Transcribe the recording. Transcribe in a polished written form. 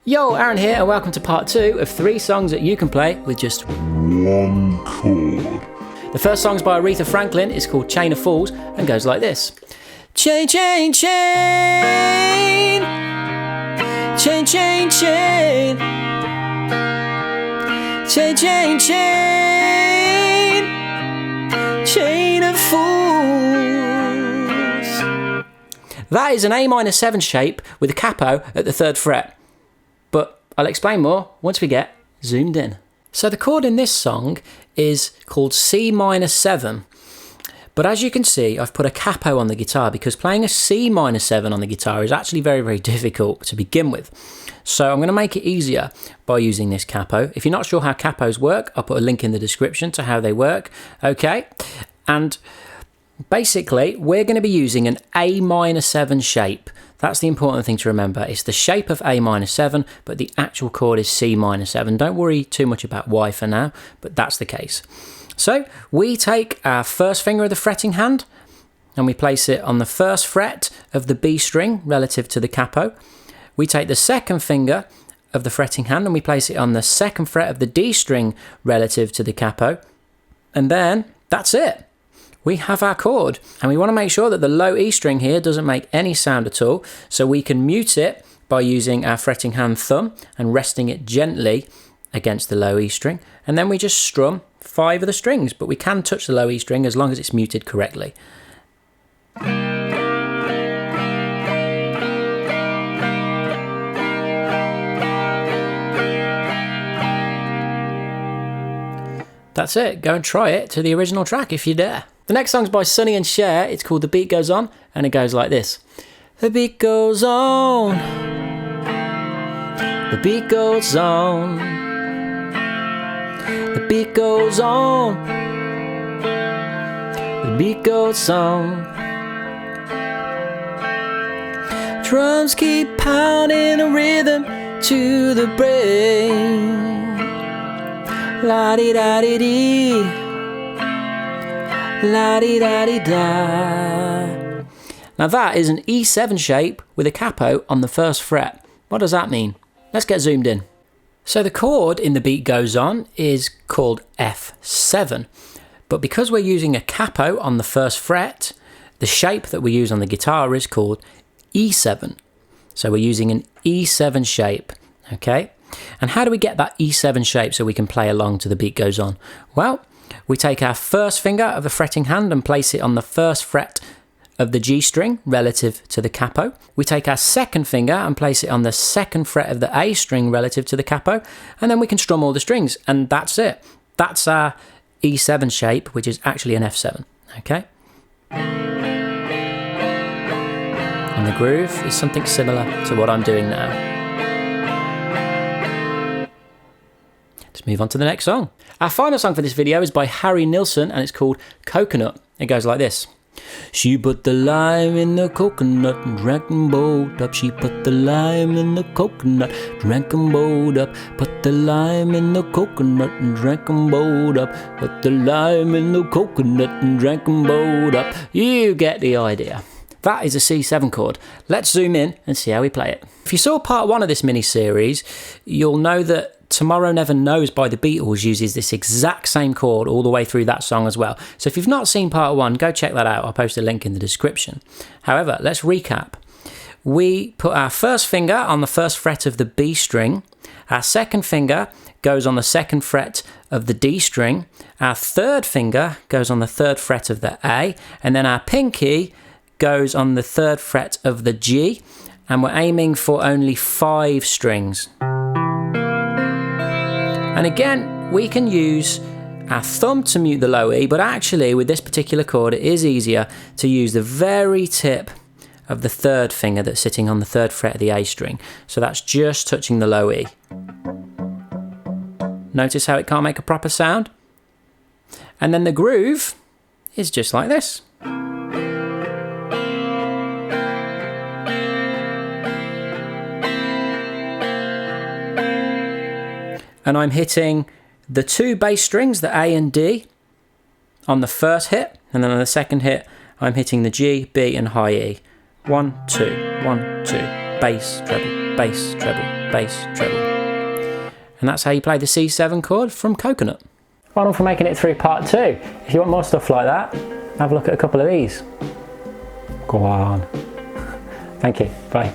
Yo, Aaron here, and welcome to part 2 of 3 songs that you can play with just one chord. The first song's by Aretha Franklin, it's called Chain of Fools, and goes like this. Chain, chain, chain. Chain, chain, chain. Chain, chain, chain. Chain of Fools. That is an A minor 7 shape with a capo at the 3rd fret. But I'll explain more once we get zoomed in. So the chord in this song is called C minor 7. But as you can see, I've put a capo on the guitar because playing a C minor 7 on the guitar is actually very, very difficult to begin with. So I'm going to make it easier by using this capo. If you're not sure how capos work, I'll put a link in the description to how they work. Okay, and basically we're going to be using an A minor 7 shape. That's the important thing to remember. It's the shape of A minor 7, but the actual chord is C minor 7. Don't worry too much about why for now, but that's the case. So we take our first finger of the fretting hand and we place it on the 1st fret of the B string relative to the capo. We take the 2nd finger of the fretting hand and we place it on the 2nd fret of the D string relative to the capo. And then that's it. We have our chord, and we want to make sure that the low E string here doesn't make any sound at all, so we can mute it by using our fretting hand thumb and resting it gently against the low E string, and then we just strum 5 of the strings, but we can touch the low E string as long as it's muted correctly. That's it, go and try it to the original track if you dare. The next song's by Sonny and Cher, it's called The Beat Goes On, and it goes like this. The beat goes on, the beat goes on, the beat goes on, the beat goes on. Drums keep pounding a rhythm to the brain. La-di-da-di-dee, la-di-da-di-da. Now that is an E7 shape with a capo on the 1st fret. What does that mean? Let's get zoomed in. So the chord in The Beat Goes On is called F7. But because we're using a capo on the 1st fret, the shape that we use on the guitar is called E7. So we're using an E7 shape, okay? And how do we get that E7 shape so we can play along to The Beat Goes On? Well, we take our 1st finger of the fretting hand and place it on the 1st fret of the G string relative to the capo. We take our 2nd finger and place it on the 2nd fret of the A string relative to the capo, and then we can strum all the strings, and that's it. That's our E7 shape, which is actually an F7, okay? And the groove is something similar to what I'm doing now. Let's move on to the next song. Our final song for this video is by Harry Nilsson, and it's called Coconut. It goes like this. She put the lime in the coconut and drank them both up. She put the lime in the coconut, drank them both up. Put the lime in the coconut and drank them both up. Put the lime in the coconut and drank them both up. You get the idea. That is a C7 chord. Let's zoom in and see how we play it. If you saw part 1 of this mini-series, you'll know that Tomorrow Never Knows by the Beatles uses this exact same chord all the way through that song as well. So if you've not seen part 1, go check that out. I'll post a link in the description. However, let's recap. We put our 1st finger on the 1st fret of the B string. Our 2nd finger goes on the 2nd fret of the D string. Our 3rd finger goes on the 3rd fret of the A. And then our pinky goes on the 3rd fret of the G. And we're aiming for only 5 strings. And again, we can use our thumb to mute the low E, but actually with this particular chord, it is easier to use the very tip of the 3rd finger that's sitting on the 3rd fret of the A string. So that's just touching the low E. Notice how it can't make a proper sound? And then the groove is just like this. And I'm hitting the 2 bass strings, the A and D, on the 1st hit, and then on the 2nd hit, I'm hitting the G, B, and high E. 1, 2, 1, 2, bass, treble, bass, treble, bass, treble. And that's how you play the C7 chord from Coconut. Well done for making it through part 2. If you want more stuff like that, have a look at a couple of these. Go on. Thank you. Bye.